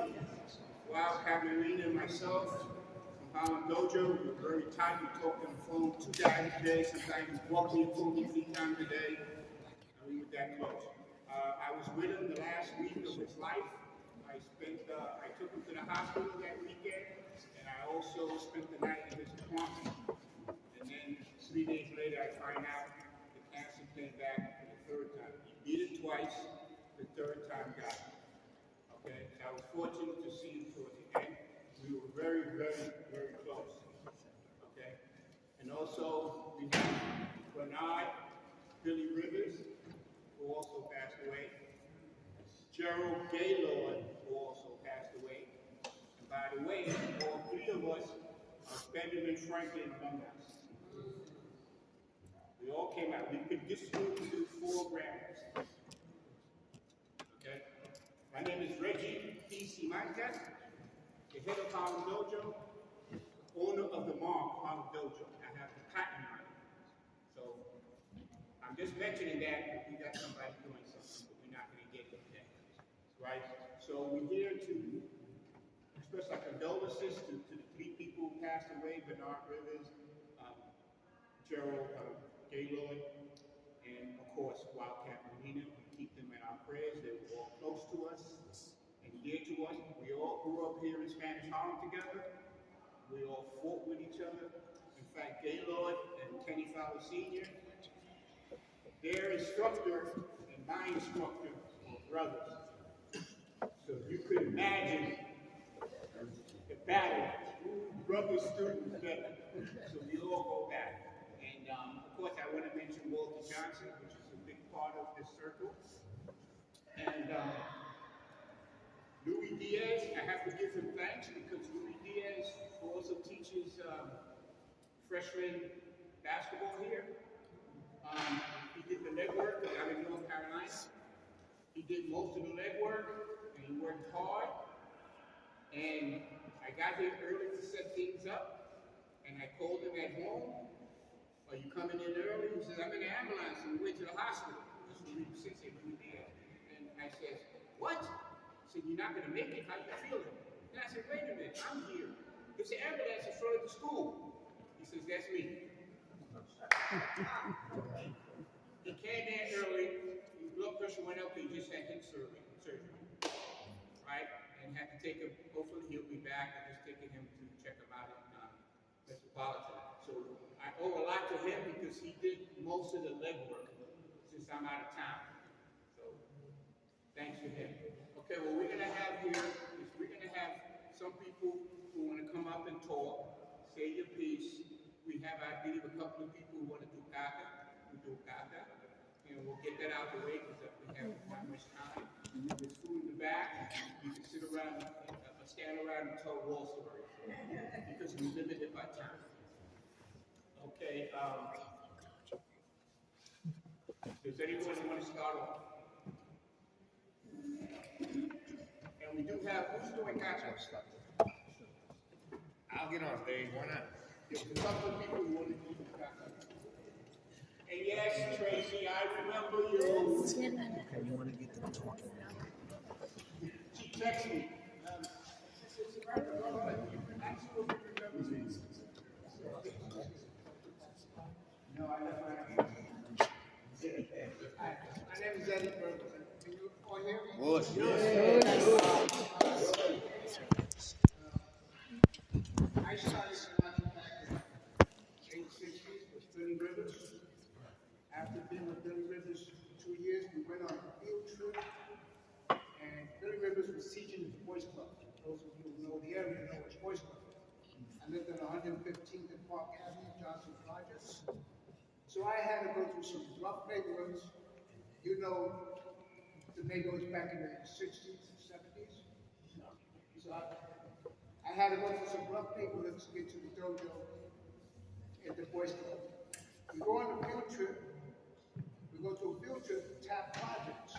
Molina, Wildcat Molina, and myself from Harlem Dojo. We're very tight. We talk on the phone 2 times a day. Sometimes we walk me and phone 3 times a day. And we were that close. I was with him the last week of his life. I took him to the hospital that weekend, and I also spent the night in his apartment. And then 3 days later, I find out the cancer came back for the third time. He beat it twice, the third time got it. Okay, so I was fortunate to see him towards the end. We were very, very, very close. Okay, and also we have Bernard, Billy Rivers, who also passed away. Gerald Gaylord, who also passed away. And by the way, all 3 of us are Benjamin Franklin alumni. We all came out. We could just do 4 grams. Okay? My name is Reggie P.C. Wildcat, the head of Harlem Dojo, owner of the mark Harlem Dojo. I have the patent on it. So I'm just mentioning that we got somebody doing something, but we're not going to get into that. Right? So we're here to express our condolences to the 3 people who passed away: Bernard Rivers, Gerald Gaylord, and of course Wildcat Molina. We keep them in our prayers. They were all close to us and dear to us. We all grew up here in Spanish Harlem together. We all fought with each other. In fact, Gaylord and Kenny Fowler Sr., their instructor and my instructor were brothers. So you could imagine the battle, brother-student battle. So we all go back. And of course, I want to mention Walter Johnson, which is a big part of this circle. And Louis Diaz, I have to give him thanks because Louis Diaz also teaches freshman basketball here. He did the legwork out in North Carolina. He did most of the legwork, and he worked hard. And I got here early to set things up, and I called him at home. Are you coming in early? He says, I'm in the ambulance on the way to the hospital. This is Louis Diaz. And I said, what? He said, you're not going to make it? How you feeling? And I said, wait a minute, I'm here. There's an ambulance in front of the school. He says, that's me. He came in early, his blood pressure went up, he just had hip surgery, right? And had to take him, hopefully he'll be back. I'm just taking him to check him out in Metropolitan. So I owe a lot to him because he did most of the legwork since I'm out of town. So thanks to him. Okay, what we're gonna have here is we're gonna have some people who want to come up and talk, say your piece. We have, I believe, a couple of people who want to do kata. We do kata, and we'll get that out of the way because we have not much time. There's food in the back. You can sit around, stand around and tell war stories because we're limited by time. Okay. Does anyone want to start off? And we do have, who's doing kata? I'll get on stage. Why not? There's a couple of people who want to do kata. And yes, Tracy, I remember you. Okay, you want to get them talking now? She texted me. She says, absolutely remember me. No, I left my name. My name is Eddie Burgess. Can you all hear me? Bush. I started running back in the late 60s with Billy Rivers. After being with Billy Rivers for 2 years, we went on a field trip. And Billy Rivers was teaching at the Boys Club. Those of you who know the area know it's Boys Club. I lived on 115th and Park Avenue, Johnson Projects. So I had to go through some rough neighborhoods. You know the neighborhoods back in the 60s and 70s. So I had to go through some rough neighborhoods to get to the dojo at the Boys Club. We go on a field trip. We go to a field trip to Tap Projects.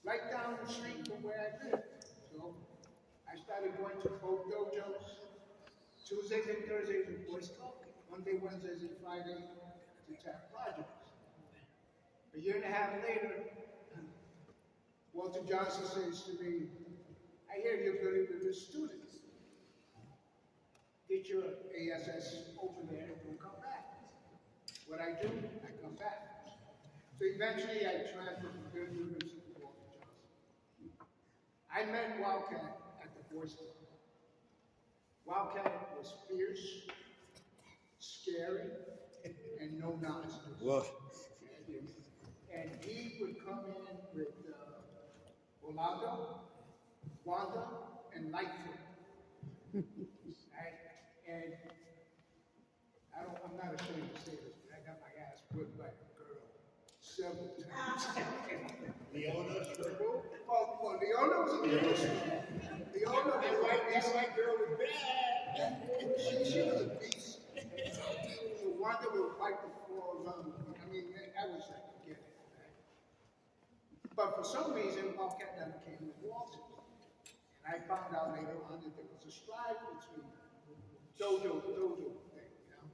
Right down the street from where I live. So I started going to both dojos. Tuesdays and Thursdays at Boys Club. Monday, Wednesdays, and Friday to Tap Projects. A year and a half later, Walter Johnson says to me, I the students. Get your ASS over there and don't come back. What I do, I come back. So eventually I transferred from Good University to Walter Johnson. I met Wildcat at the Boys Club. Wildcat was fierce, scary, and no nonsense. Whoa. And he would come in with Orlando, Wanda, and Lightfoot. Right? And I'm not ashamed to say this, but I got my ass whipped by a girl several times. Leona, Well, Leona was a beautiful student. Leona was that white girl was bad. she was a beast. So Wanda would wipe the floor around. I mean, I was like, forget it. Right? But for some reason, Wildcat never came to Walter. And I found out later on that there was a strife between dojo thing, you know.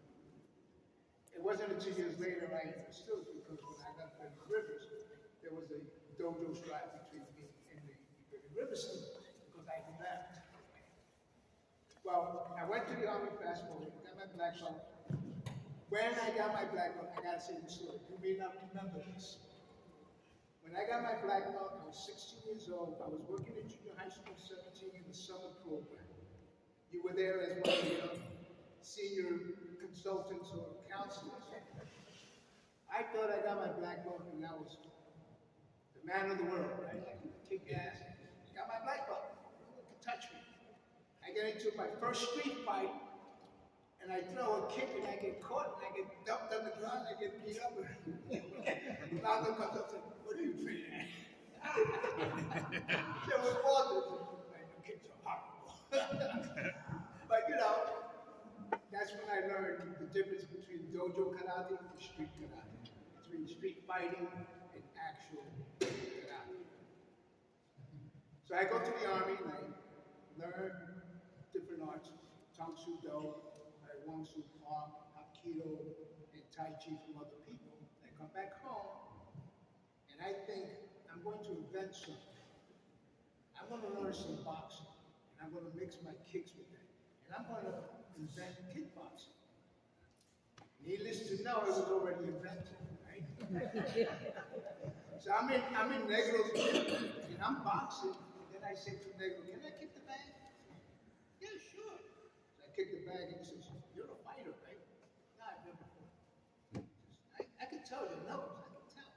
It wasn't until years later I understood because when I got to the Rivers, there was a dojo strife between me and the Rivers students because I left. Well, I went to the Army fast forward, got my black belt. When I got my black belt, I gotta say the story. You may not remember this. When I got my black belt, I was 16 years old. I was working in junior high school, 17 in the summer program. You were there as one of the senior consultants or counselors. I thought I got my black belt and I was the man of the world, right? I could kick ass. Got my black belt. No one could touch me. I get into my first street fight and I throw a kick and I get caught and I get dumped on the ground and I get beat up. Ronaldo comes up and says, "What are you training at?" There was Walter. Your kicks are horrible. But you know, that's when I learned the difference between dojo karate and street karate, between street fighting and actual karate. So I go to the Army and I learn different arts, Tang Soo Do, Wong Soo Park, Hapkido, and Tai Chi from other people. I come back home and I think I'm going to invent something. I'm going to learn some boxing and I'm going to mix my kicks with it. And I'm going to invent kickboxing. Needless to know, it was already invented, right? So I'm in Negro's gym and I'm boxing. And then I say to Negro, "Can I kick the bag?" "Yeah, sure." So I kick the bag and he says, "You're a fighter, right?" "No, I've never fought." I can tell your nose, I can tell.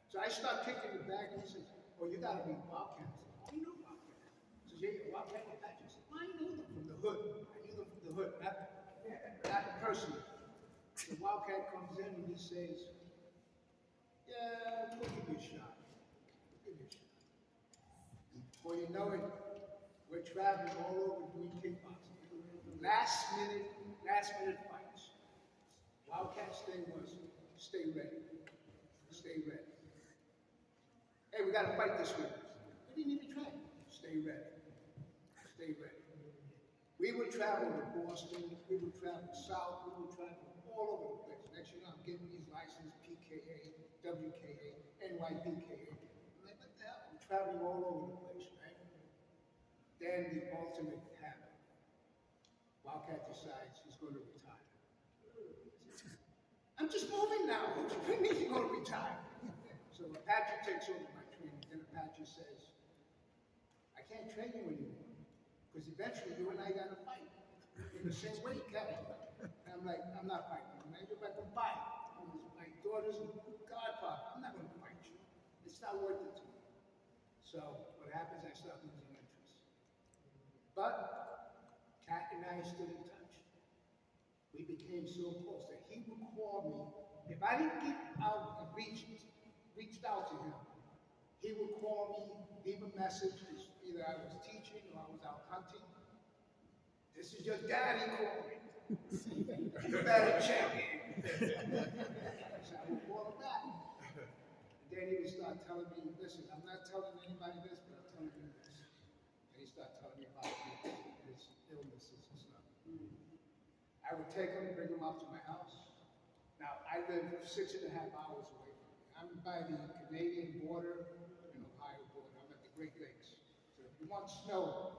So I start kicking the bag and he says, "Oh, you gotta be Wildcat." I said, "Oh, you know Wildcat." He says, "Yeah, you're Wildcat with Patch." I said, "Well, I know them from the hood. I knew them from the hood, not personally." The Wildcat comes in and he says, "Yeah, we'll give you a shot. We'll give you a shot." Before you know it, we're traveling all over doing kickboxing. Last minute fights. Wildcat's thing was, stay ready. Stay ready. "Hey, we gotta fight this week." We didn't even train. Stay ready. Stay ready. We would travel to Boston, we would travel south, we would travel all over the place. Next you know, I'm getting these licenses, PKA, WKA, NYPKA. I'm like, what the hell? I'm traveling all over the place, right? Then the ultimate happened. Wildcat decides he's going to retire. "I'm just moving now. What do you mean he's going to retire?" So Apache takes over my training. Then Apache says, "I can't train you anymore. Because eventually you and I got to fight in the same weight category." And I'm like, "I'm not fighting you, man. You're back to fight. My daughter's godfather. I'm not going to fight you. It's not worth it to me." So what happens, I start losing interest. But Cat and I still in touch. We became so close that he would call me. If I didn't get out and reached out to him, he would call me, leave a message. Either I was teaching or I was out hunting. "This is your daddy calling. You better check in." So I would call him back. And then he would start telling me, "Listen, I'm not telling anybody this, but I'm telling you this." And he started telling me about his illnesses and stuff. I would take him, bring him up to my house. Now, I live 6.5 hours away from him. I'm by the Canadian border and Ohio border. I'm at the Great Lakes. So if you want snow,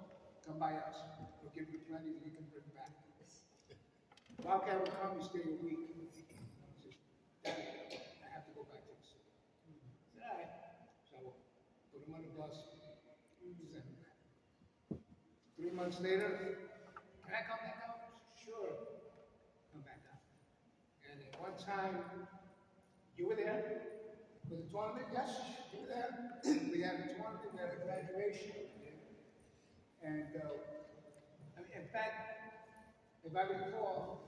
come by us. We'll give you plenty that you can bring back. Wildcat will come and stay a week. He says, Daddy, I have to go back to the city. I said, all right. So I put him on the bus, sent him back. 3 months later, can I come back out? Sure. Come back out. And at one time, you were there for the tournament? Yes, you were there. We had a tournament, we had a graduation. And in fact, if I recall,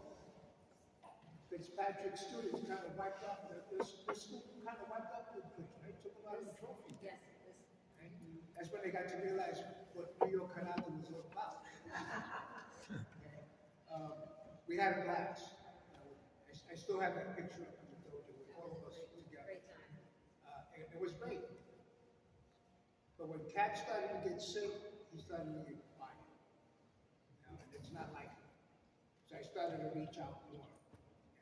Fitzpatrick's students kind of wiped up, the school kind of wiped up the place, right? Took a lot of the trophies. Yes. Right? That's when they got to realize what New York Karate was all about. We had a blast. I still have that picture up in the dojo with all of us together. Great time. It was great. But when Cat started to get sick, he started to get quiet. And it's not like him. So I started to reach out more.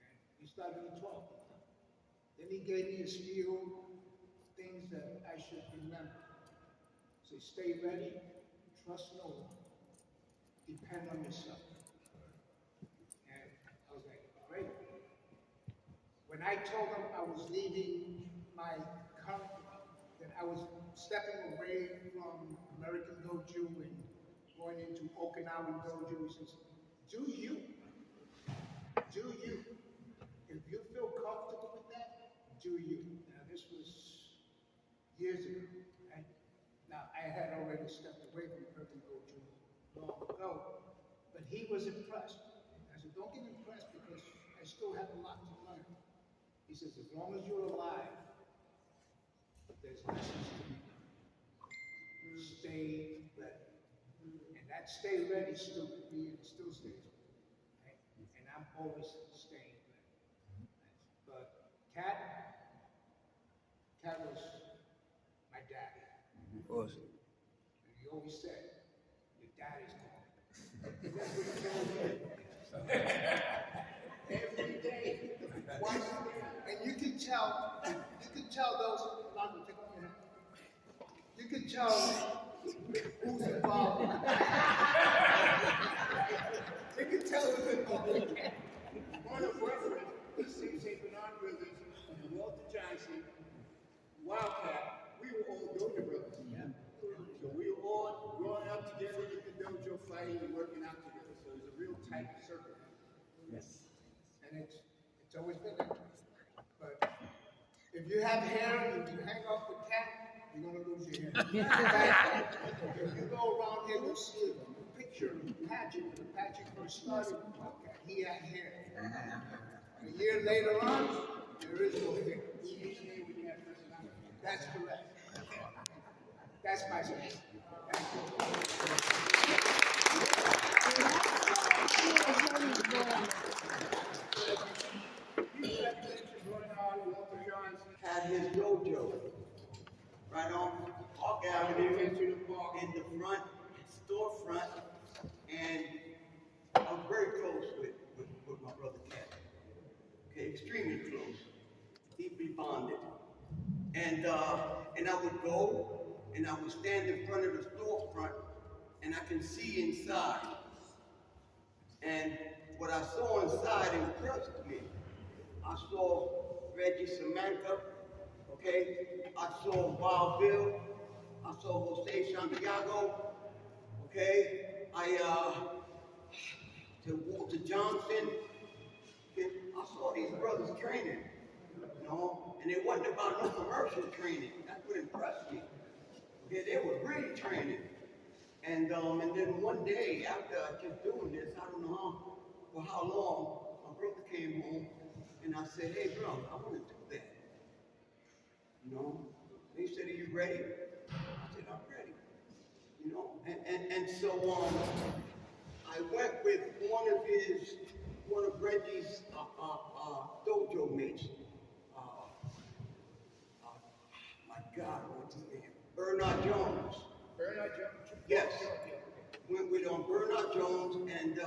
And he started to talk. Then he gave me a spiel, things that I should remember. So stay ready, trust no one, depend on yourself. And I was like, great. When I told him I was leaving my country, that I was stepping away from American Dojo and going into Okinawan Dojo, he says, do you. If you feel comfortable with that, do you. Now this was years ago, right? Now I had already stepped away from American Dojo long ago, but he was impressed. I said, don't get impressed because I still have a lot to learn. He says, as long as you're alive, there's lessons to be learned. Stay ready. And that stay ready still with me and it still stays with me. Right? And I'm always staying ready. But Cat was my daddy. Awesome. And he always said, your daddy's calling. And that's what he told me. Every day. Once a day. And you can tell those, Lonzo, take off your hat. You can tell who's involved. You can tell who's involved. One of Reverend St. Bernard Brothers and Walter Johnson, Wildcat, we were all dojo brothers. Yeah. So we were all growing up together in the dojo, fighting and working out together. So it was a real tight circle. Yes. And it's always been that way. But if you have hair and you hang off the cat, you're gonna lose your hair. If you go around here, you'll see a picture of Patrick. When Patrick first started, he had hair. A year later on, there is no hair. That's correct. That's my say. Had his dojo right on Park Avenue in the front storefront, and I'm very close with my brother Cat. Okay, extremely close, deeply bonded. And I would go and I would stand in front of the storefront and I can see inside. And what I saw inside impressed me. I saw Reggie Samantha, okay? I saw Wild Bill. I saw Jose Santiago, okay? To Walter Johnson. Okay? I saw these brothers training, you know? And it wasn't about no commercial training. That's what impressed me. Okay, they were really training. And then one day, after just doing this, I don't know for how long, my brother came home and I said, hey bro, I want to do that. You know? He said, are you ready? I said, I'm ready. You know? And so I went with one of Reggie's dojo mates. My God, what's his name? Bernard Jones. Bernard Jones? Yes. Went with Bernard Jones, and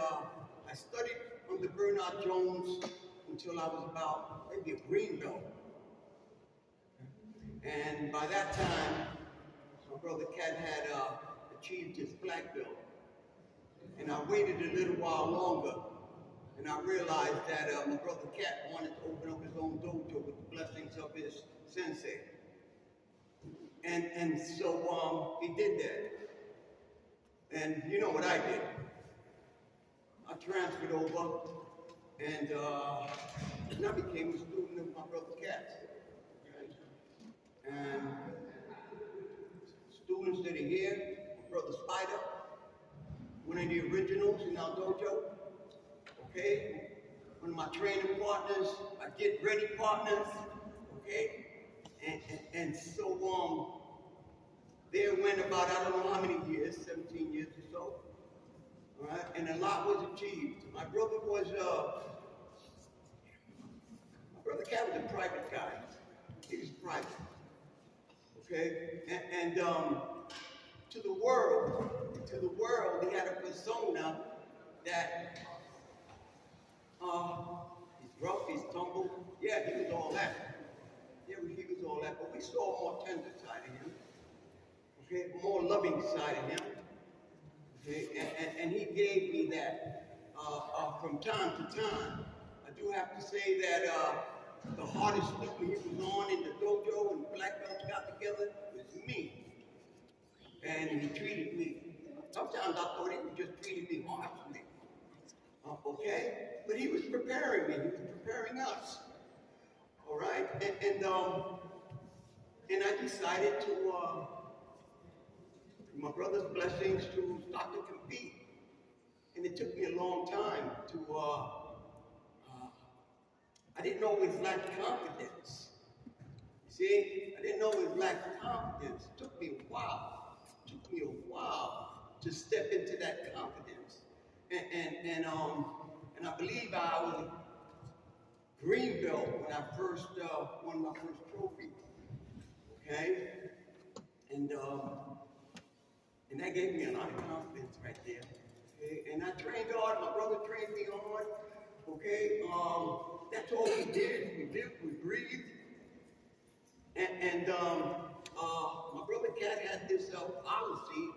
I studied under Bernard Jones until I was about maybe a green belt. And by that time, my brother Cat had achieved his black belt. And I waited a little while longer, and I realized that my brother Cat wanted to open up his own dojo with the blessings of his sensei. And so he did that. And you know what I did? I transferred over, and I became a student of my brother Cat. And students that are here, my brother Spider, one of the originals in our dojo, okay? One of my training partners, my get ready partners, okay? And so there went about, I don't know how many years, 17 years or so, all right? And a lot was achieved. My brother Cat was a private guy. He was private, okay? And to the world, he had a persona that he's rough, he's tumble. Yeah, he was all that. Yeah, he was all that. But we saw a more tender side of him. Okay, a more loving side of him. Okay, and he gave me that from time to time. I do have to say that the hardest student he was on in the dojo and the black belts got together was me. And he treated me. Sometimes I thought he was just treating me harshly. Okay? But he was preparing me. He was preparing us. All right? And I decided to, through my brother's blessings, to start to compete. And it took me a long time to, I didn't always lack confidence. See? I didn't always lack confidence. It took me a while. To step into that confidence. And I believe I was a green belt when I first won my first trophy. Okay? And that gave me a lot of confidence right there. Okay? And I trained hard, my brother trained me hard. Okay? That's all we did. We lived, we breathed. And my brother Cat had this policy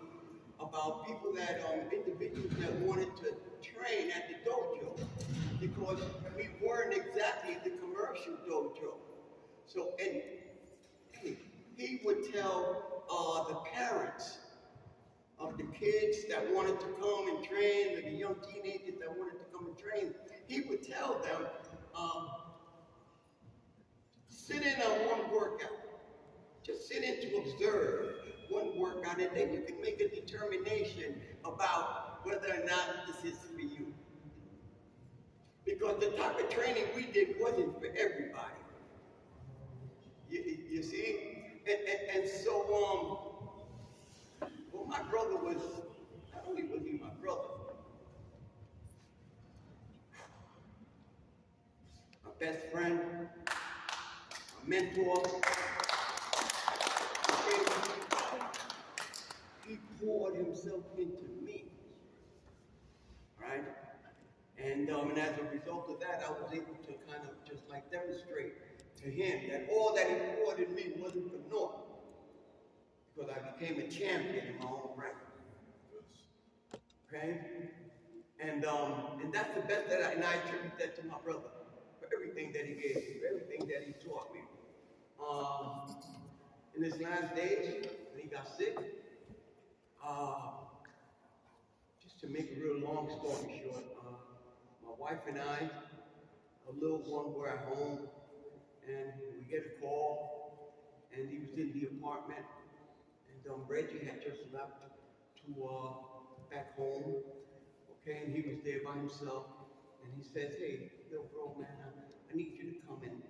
about people that, individuals that wanted to train at the dojo, because we weren't exactly the commercial dojo. So, and he would tell the parents of the kids that wanted to come and train, or the young teenagers that wanted to come and train, he would tell them, sit in on one workout. Just sit in to observe one workout, and then you can make a determination about whether or not this is for you. Because the type of training we did wasn't for everybody. You see? And so, well, my brother was, not only was he my brother, my best friend, my mentor. He poured himself into me, right? And as a result of that, I was able to kind of just like demonstrate to him that all that he poured in me wasn't for naught, because I became a champion in my own right. Okay? And that's the best that and I attribute that to my brother for everything that he gave me, for everything that he taught me. In his last days, when he got sick, just to make a real long story short, my wife and I, a little one, were at home, and we get a call, and he was in the apartment, and Reggie had just left to back home, okay, and he was there by himself, and he says, hey, little bro, man, I need you to come and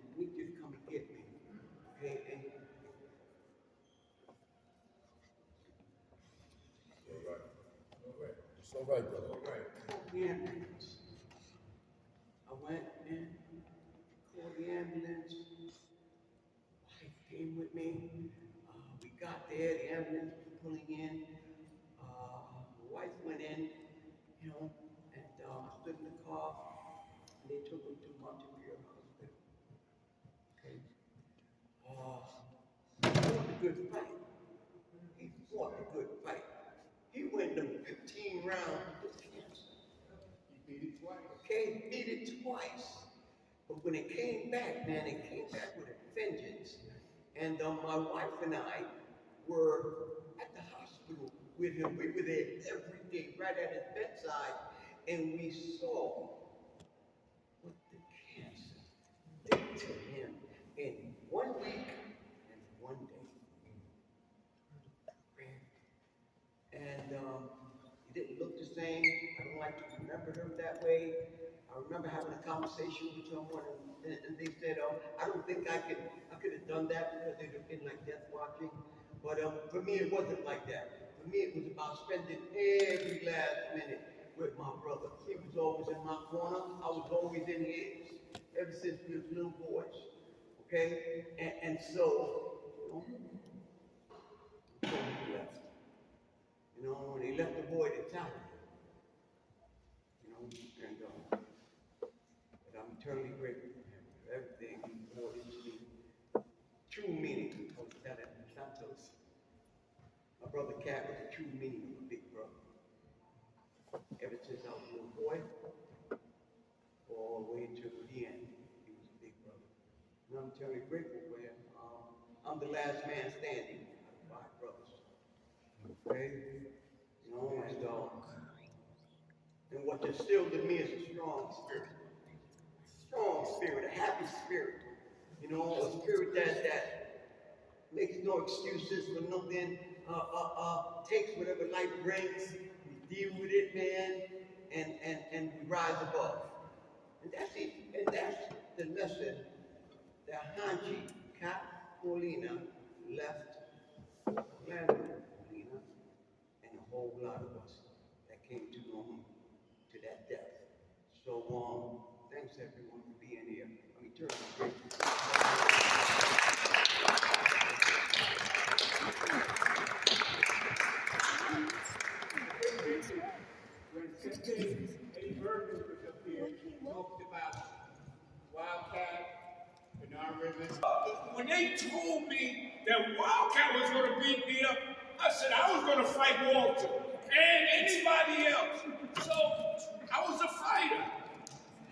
get me, okay, and It's all right, brother. all right, called the ambulance. I went in, called the ambulance. Wife came with me. We got there, the ambulance was pulling in. The wife went in, you know, and stood in the car, and they took him to Montevideo Hospital. Okay. He fought a good fight. He fought a good fight. He went them 15 rounds. Okay, beat it twice. But when it came back, man, it came back with a vengeance. And my wife and I were at the hospital with him. We were there every day, right at his bedside, and we saw what the cancer did to him in 1 week and 1 day. And he didn't look the same. I don't like to remember him that way. I remember having a conversation with someone, and they said, I don't think I could have done that because they'd have been like death watching. But for me, it wasn't like that. For me, it was about spending every last minute with my brother. He was always in my corner. I was always in his, ever since we were little boys. Okay? And so, he left. When he left the boy to town, and but I'm eternally grateful for him, for everything he poured into me. True meaning of Lieutenant Santos. My brother Cat was the true meaning of a big brother. Ever since I was a little boy, all the way to the end, he was a big brother. And I'm eternally grateful for him. I'm the last man standing out of 5 brothers. Okay? And what distilled in me is a strong spirit. Strong spirit, a happy spirit. A spirit that makes no excuses for nothing, takes whatever life brings, we deal with it, man, and we rise above. And that's it. And that's the lesson that Wildcat Molina left Orlando Molina and a whole lot of us that came to know him to that death. So thanks everyone for being here. I'm eternally grateful. When Sensei Eddie Bergen was up here, he talked about Wildcat and our rivers. When they told me that Wildcat was going to beat me up, I said I was going to fight Walter and anybody else. So I was a fighter.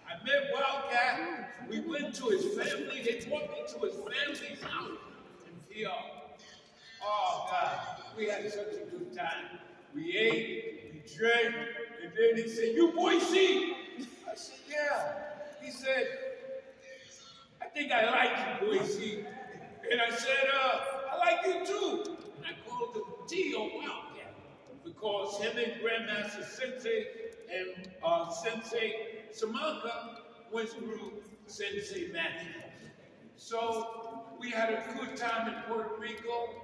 I met Wildcat. We went to his family. They took me to his family's house in PR. Oh God, we had such a good time. We ate, we drank, and then he said, "You Boise?" I said, "Yeah." He said, "I think I like you, Boise." And I said, "I like you too." And I called him T.O. Wildcat because him and Grandmaster Sensei and Sensei Samaka went through Sensei Matthew. So we had a good time in Puerto Rico.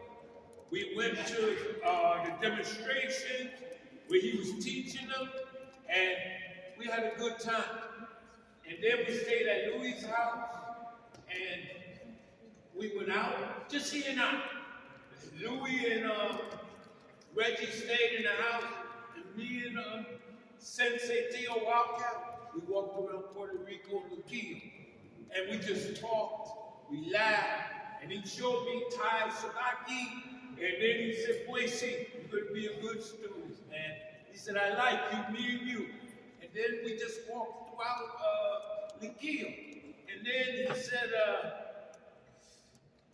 We went to the demonstration where he was teaching them, and we had a good time. And then we stayed at Louis' house, and we went out, just he and I. Louis and Reggie stayed in the house, and me and Sensei Theo Wildcat, we walked around Puerto Rico and Luquillo, and we just talked, we laughed, and he showed me Thai Sabaki. And then he said, "Boise, you're gonna be a good student, man." He said, "I like you, me and you." And then we just walked throughout Luquillo. And then he said,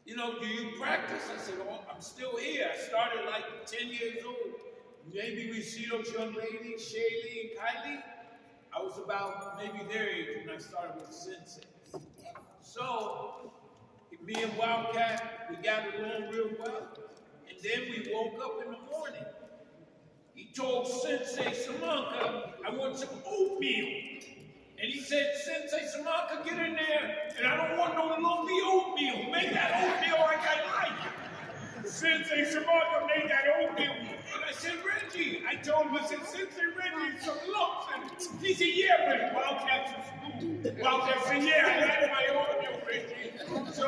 "Do you practice?" I said, "Oh, I'm still here. I started like 10 years old. Maybe we see those young ladies, Shaylee and Kylie. I was about maybe their age when I started with Sensei." So, me and Wildcat, we got along real well. And then we woke up in the morning. He told Sensei Samaka, "I want some oatmeal." And he said, "Sensei Samaka, get in there, and I don't want no lumpy oatmeal. Make that oatmeal like I like it." Sensei Samaka made that oatmeal. And I said, "Reggie," I told him, I said, "Sensei Reggie, some lumps in it." He said, "Yeah, but Wildcat's in school." Wildcat said, "Yeah, I like my oatmeal, Reggie." So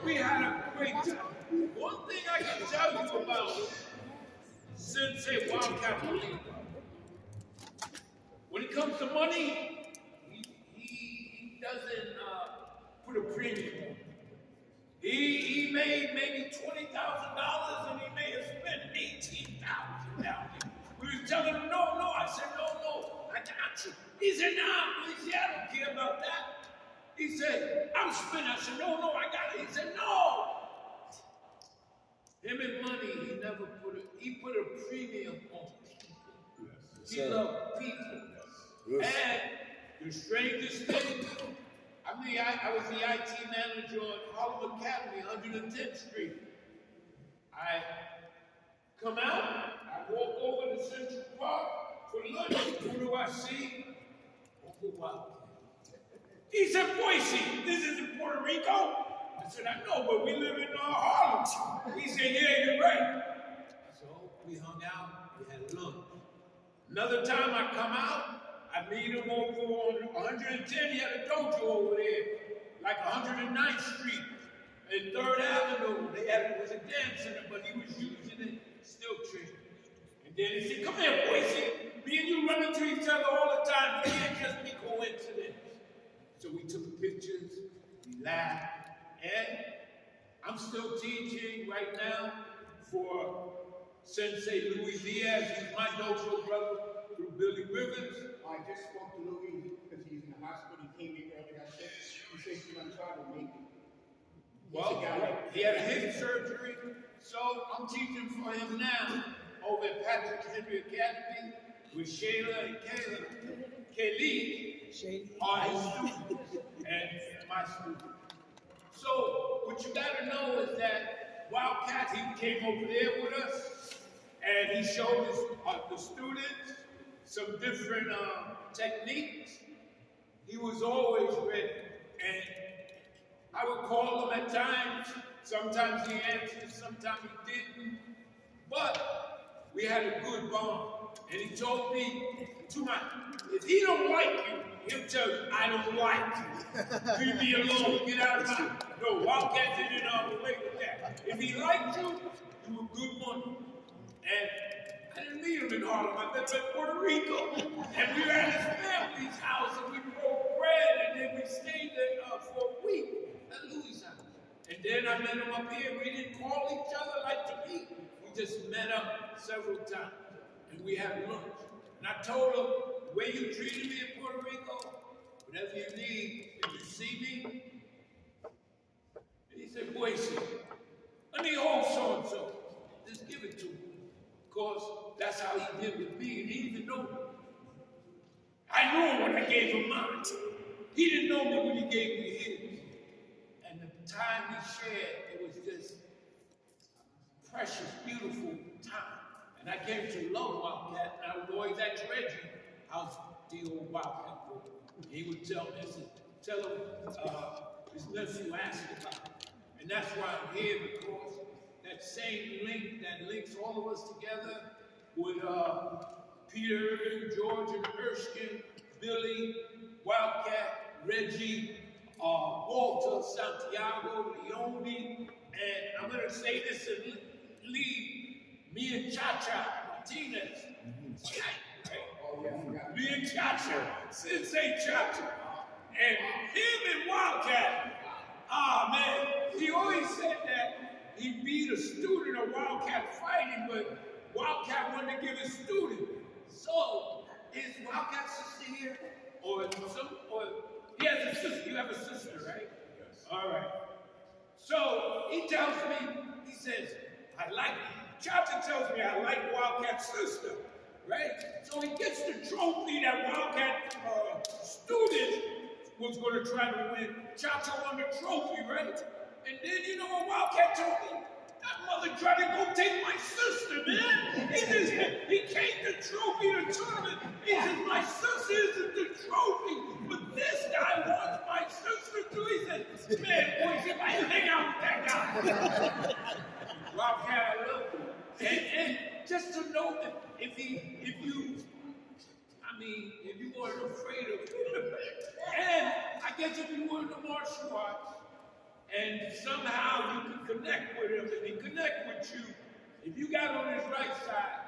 we had a great time. One thing I can tell you about Sensei Wildcat Molina, when it comes to money, he doesn't put a premium on it. He made maybe $20,000 and he may have spent $18,000. We was telling him, no. I said, no, I got you. He said, nah. He said, I don't care about that. He said, I'm spinning. I said, no, I got it. He said, no. Him and money, he put a premium on people. He loved people. Yes. And the strangest thing, I was the IT manager on Harlem Academy, 110th Street. I come out, I walk over to Central Park for lunch. Who do I see? Uncle Wildcat. He said, Boise, this isn't Puerto Rico. I said, I know, but we live in Harlem. He said, yeah, you're right. So we hung out, we had lunch. Another time I come out, I meet him over on 110. He had a dojo over there, like 109th Street and 3rd Avenue. It was a dance center, but he was using it, still training. And then he said, come here, Boise. Me and you run into each other all the time. It can't just be coincidence. So we took pictures, we laughed, and I'm still teaching right now for Sensei Louis Diaz. He's my dojo brother through Billy Rivers. I just spoke to Louis because he's in the hospital. He came in earlier. I said, he said he's going to try to make it. Well, he had a hip surgery, so I'm teaching for him now over at Patrick Henry Academy with Shayla and Kaylee are his students and my students. So what you got to know is that Wildcat, he came over there with us and he showed us, the students some different techniques. He was always ready, and I would call him at times. Sometimes he answered, sometimes he didn't. But we had a good bond. And he told me, if he don't like you, he'll tell you, I don't like you. Leave me alone, get out of my. No, Wildcat didn't relate with that. If he liked you, you were good money. And I didn't meet him in Harlem, I met him in Puerto Rico. And we were at his family's house and we broke bread and then we stayed there for a week at Louis' house. And then I met him up here. We didn't call each other like to meet. We just met up several times. And we had lunch. And I told him, the way you treated me in Puerto Rico, whatever you need, if you see me. And he said, Boise, let me hold so-and-so. Just give it to him. Because that's how he did with me, and he even knew me. I knew him when I gave him mine. He didn't know me when he gave me his. And the time we shared, it was just precious, beautiful time. And I came to love Wildcat, and I would always ask Reggie, how's the old Wildcat boy? He would tell me, tell him his nephew asked about it. And that's why I'm here, because that same link that links all of us together with Peter and George and Erskine, Billy, Wildcat, Reggie, Walter, Santiago, Leone, and I'm going to say this and leave me and Cha-Cha Martinez. Right? Me and Cha-Cha, Sensei Cha-Cha. And him and Wildcat, man, he always said that he beat a student of Wildcat fighting, but Wildcat wanted to give his student. So, is Wildcat's sister here? Or he has a sister, you have a sister, right? Yes. All right. So, he tells me, he says, Cha-Cha tells me I like Wildcat's sister, right? So he gets the trophy that Wildcat student was going to try to win. Cha-Cha won the trophy, right? And then you know what Wildcat told me? That mother tried to go take my sister, man. He came to trophy the tournament. He says, my sister isn't the trophy, but this guy wants my sister too. He said, man, boy, if I hang out with that guy. Wildcat, I love you. And just to know that if you weren't afraid of him, and I guess if you were in the martial arts, and somehow you could connect with him, and he connect with you, if you got on his right side,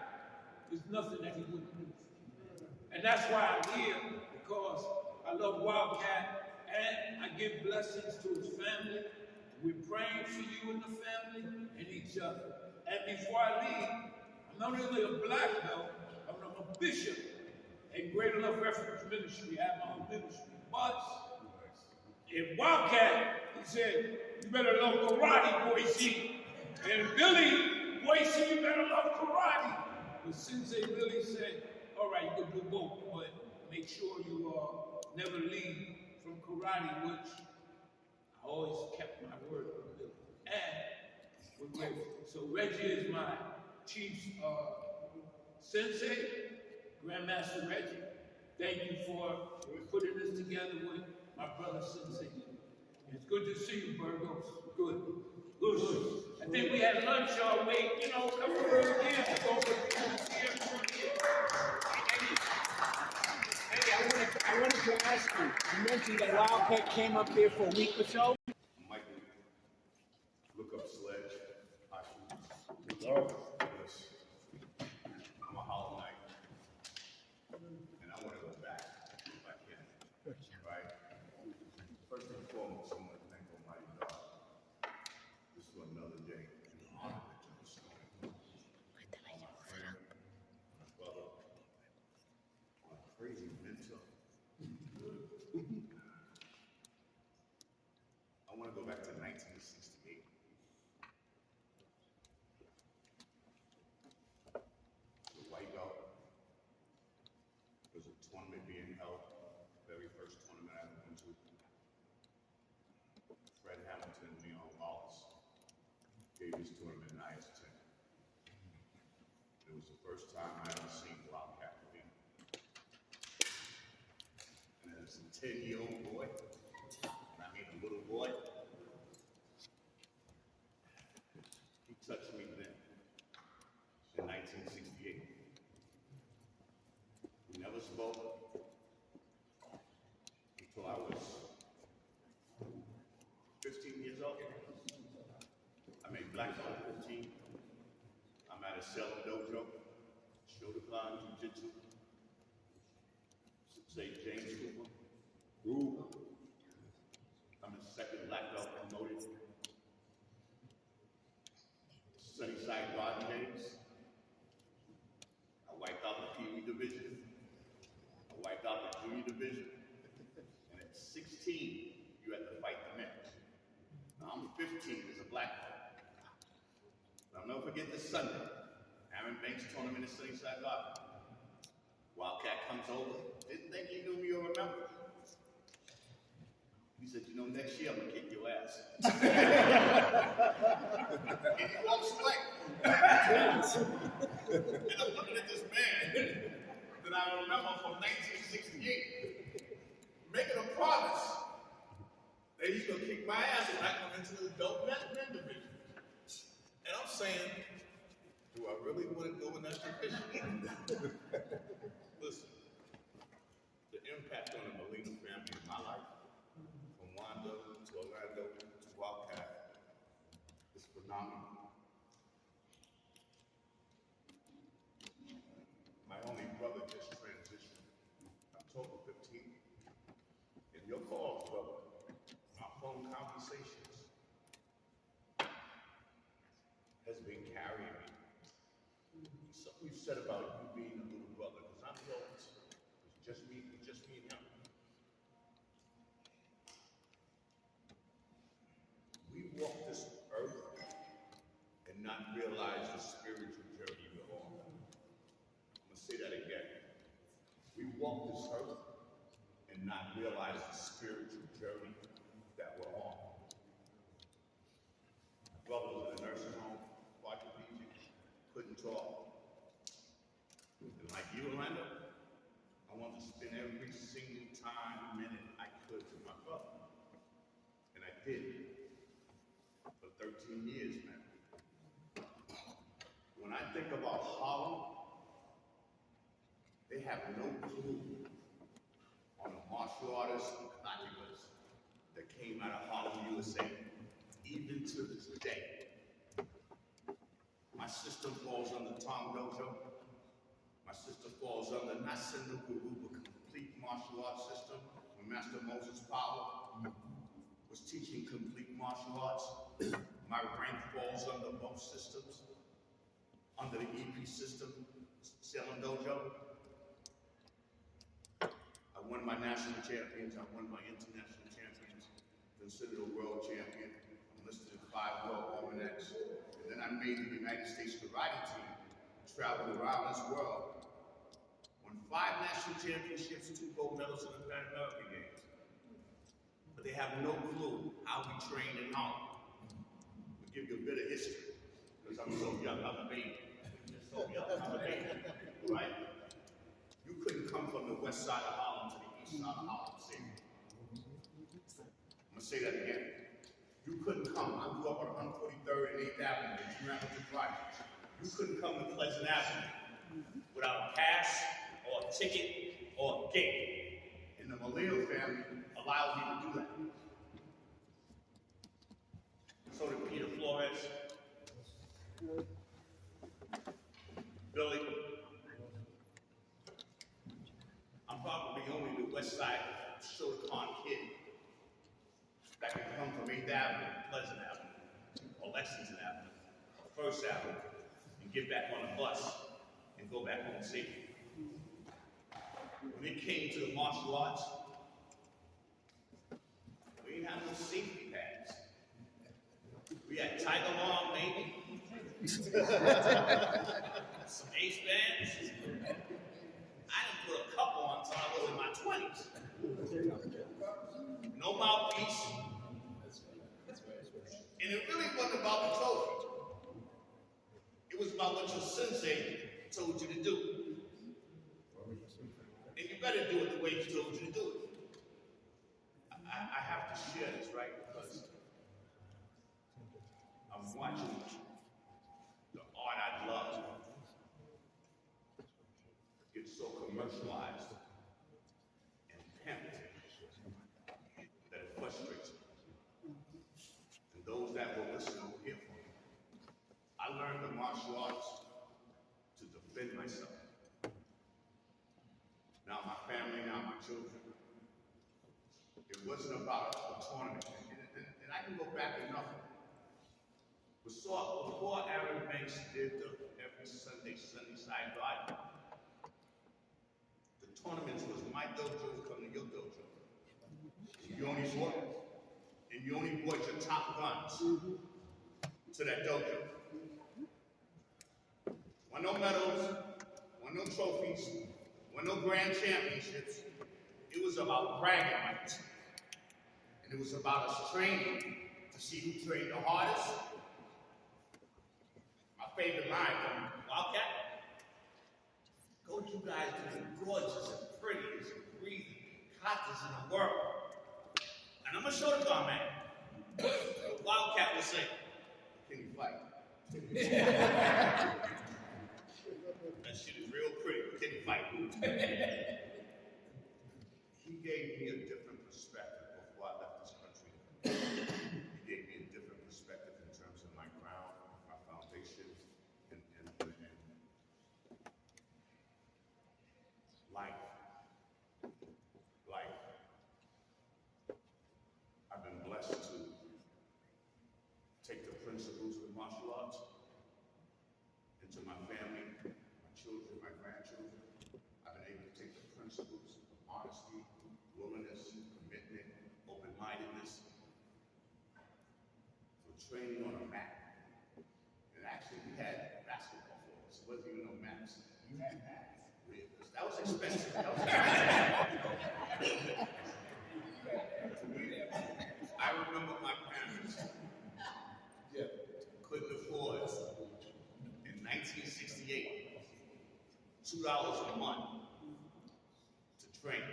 there's nothing that he wouldn't do. And that's why I'm here, because I love Wildcat, and I give blessings to his family. We're praying for you and the family and each other. And before I leave, I'm not only a black belt, I'm a bishop. in Greater Love Refuge Ministry. I have my own ministry. But in Wildcat, he said, you better love karate, Boise. And Billy, Boise, you better love karate. But Sensei Billy said, all right, you can do both, but make sure you never leave from karate, which I always kept my word with Billy. And we're grateful. So Reggie is my chief's sensei, Grandmaster Reggie. Thank you for putting this together with my brother Sensei. It's good to see you, Burgos. Good. Good. I think we had lunch our way, a couple of years ago, but I wanted to ask you, you mentioned that Wildcat came up here for a week or so. Michael, look up Sledge. Yes. I'm a Hollow Knight. And I want to go back if I can. Right? First and foremost, I want to thank Almighty God. This is another day in the honor that you bestowed. My friend, my brother, my crazy mentor. I want to go back to 1968. The white belt. There's a tournament being held, very first tournament I ever went to. Fred Hamilton and Leon Wallace gave this tournament an IS-10. It was the first time I ever seen Wildcat Molina. And as a 10-year-old boy, and I mean a little boy, he touched me then, in 1968. We never spoke until I was 15 years old. I made black belt at 15. I'm at a selling dojo, Shotokan Jiu-Jitsu, Sensei James Cooper, Rube. I'm his second black belt promoted. Sunnyside Garden days. I wiped out the Pee Wee division. I wiped out the junior division. And at 16, you had to fight the men. Now I'm 15 as a black belt. I'll never forget this Sunday. Aaron Banks tournament in Sunnyside Garden. Wildcat comes over. Didn't think he knew me or remember. He said, next year I'm gonna kick your ass. And he walks away. And I'm looking at this man that I remember from 1968 making a promise that he's gonna kick my ass when I come into the adult men division. And I'm saying, do I really want to go in that division? Listen, the impact on the Molina family in my life, from Wanda to Orlando to Wildcat, is phenomenal. My only brother just transitioned October 15th. And your calls, brother, our phone conversations, has been carrying me. Something you said about you being a little brother, because I'm the oldest. It's just me and him. We walk this earth and not realize the spiritual journey we're on. I'm gonna say that again. We walk this earth and not realize the spiritual journey that we're on. My brother was in a nursing home, quadriplegic, couldn't talk. And like you, Orlando, I wanted to spend every single minute I could with my brother. And I did. For 13 years, man. When I think about Harlem, they have no clue on the martial artists and karatekas that came out of Harlem, USA, even to this day. My sister falls under Tom Dojo. My sister falls under Nasinda Guru, a complete martial arts system, when Master Moses Power was teaching complete martial arts. My rank falls under both systems, under the EP system, Selling Dojo. my national champions. I'm one of my international champions. Considered a world champion. I'm listed in 5 world almanacs. And then I made the United States karate team. Traveled around this world. Won 5 national championships, 2 gold medals in the Pan American Games. But they have no clue how we train and how. I'll give you a bit of history, because I'm so young, I'm a baby. So young, I'm a baby, right? You couldn't come from the west side of Harlem to the east side of Harlem, see? I'm gonna say that again. You couldn't come, I grew up on 143rd and 8th Avenue in Hamilton Projects. You couldn't come to Pleasant Avenue without a pass or a ticket or a gate. And the Molina family allowed me to do that. So did Peter Flores, Billy. I'm probably only the west side Shotokan kid that can come from 8th Avenue, Pleasant Avenue, or Lexington Avenue, or First Avenue, and get back on the bus and go back home safely. When it came to the martial arts, we didn't have no safety pads. We had Tiger Long, maybe. Some ace bands. I didn't put a couple on until I was in my 20s. No mouthpiece. And it really wasn't about the trophy. It was about what your sensei told you to do. And you better do it the way he told you to do it. I have to share this, right? Because I'm watching the art I love get so commercialized and pimped that it frustrates me. And those that will listen will hear from me. I learned the martial arts to defend myself. Now my family, now my children. It wasn't about a tournament. And I can go back enough. Before Aaron Banks did the every Sunday side garden, the tournaments was my dojo come to your dojo. And you only brought your top guns to that dojo. Won no medals, won no trophies, won no grand championships. It was about bragging rights. And it was about us training to see who trained the hardest. My favorite line from Wildcat: "Go you guys to the gorgeous and prettiest and breathing katas in the world." And I'm a Shotokan man. Wildcat would say, "Can you fight?" That shit is real pretty, but can you fight? He gave me a different perspective before I left this country. He gave me a different perspective in terms of my ground, my foundation, and life. Life. I've been blessed to take the principles of martial arts into my family, my children, my grandchildren. I've been able to take the principles of honesty, willingness, commitment, open-mindedness, for training on a mat. And actually, we had basketball floors. It wasn't even no mats. You had mats. That was expensive. That was expensive. I remember my parents couldn't afford, in 1968, $2 a month to train.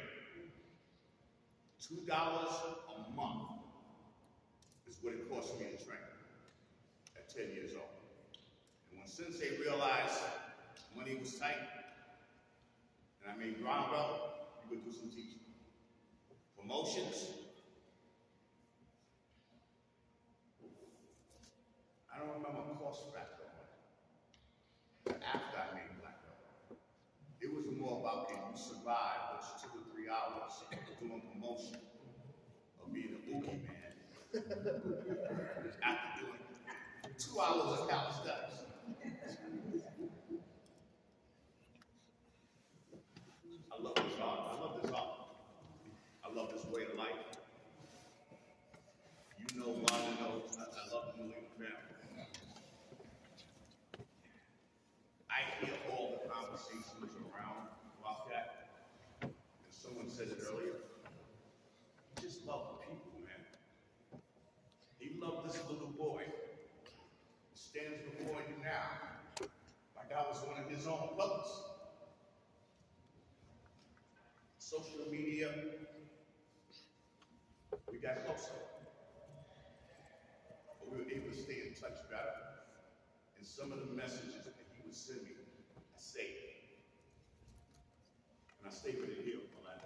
$2 a month is what it cost me to train at 10 years old. And when Sensei realized money was tight, and I made brown belt, you could do some teaching. Promotions. I don't remember course back then. After I made black belt, it was more about can you survive those 2 or 3 hours doing promotion or being a bookie man after doing 2 hours of calisthenics. I love this art. I love this art. love this way of life. You know, Wanda knows, I love the Molina family. I hear all the conversations around Wildcat, and someone said it earlier. He just loved the people, man. He loved this little boy. He stands before you now, like I was one of his own brothers. Social media, we got closer. But we were able to stay in touch better. And some of the messages that he would send me, I saved. And I stay with it here for life.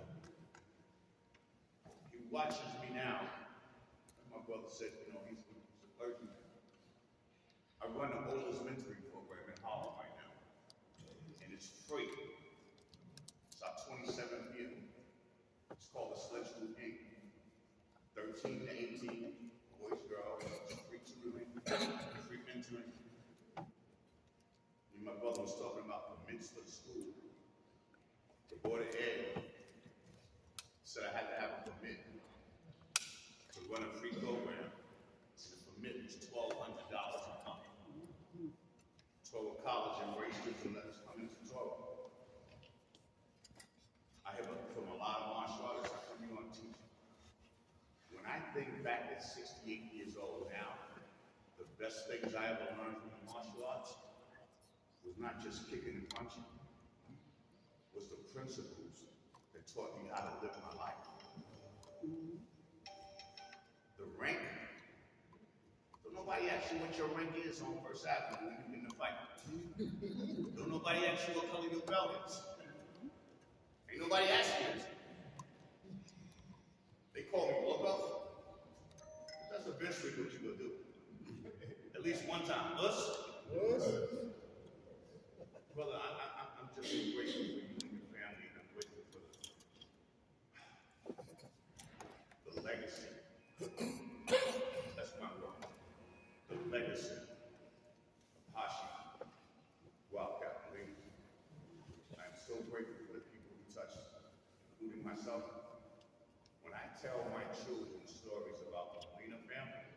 He watches me now. My brother said, you know, he's a clergyman. I run the oldest mentoring program in Harlem right now. And it's free. It's our 27th year. It's called the Sledge School Game. 13 to 18, boys, girls, free tutoring, free mentoring. And my brother was talking about permits for the school. The Board of Ed said I had to have a permit to run a free program. So the permit was $1,200 a month. Torah College embraced it and let us come into Torah. I have, from a lot of martial artists, I come here on teaching. When I think back at 68 years old now, the best things I ever learned from the martial arts was not just kicking and punching, was the principles that taught me how to live my life. The rank, don't nobody ask you what your rank is on First Avenue when you get in the fight. Don't nobody ask you what color your belt is. Ain't nobody asking you. They call me look. That's eventually what you gonna do. At least one time. Us? Brother, I'm just so grateful for you and your family, and I'm grateful for the legacy. That's my word. The legacy of Hashi, Wildcat Molina. I'm so grateful for the people who touched, including myself. When I tell my children stories about the Molina family,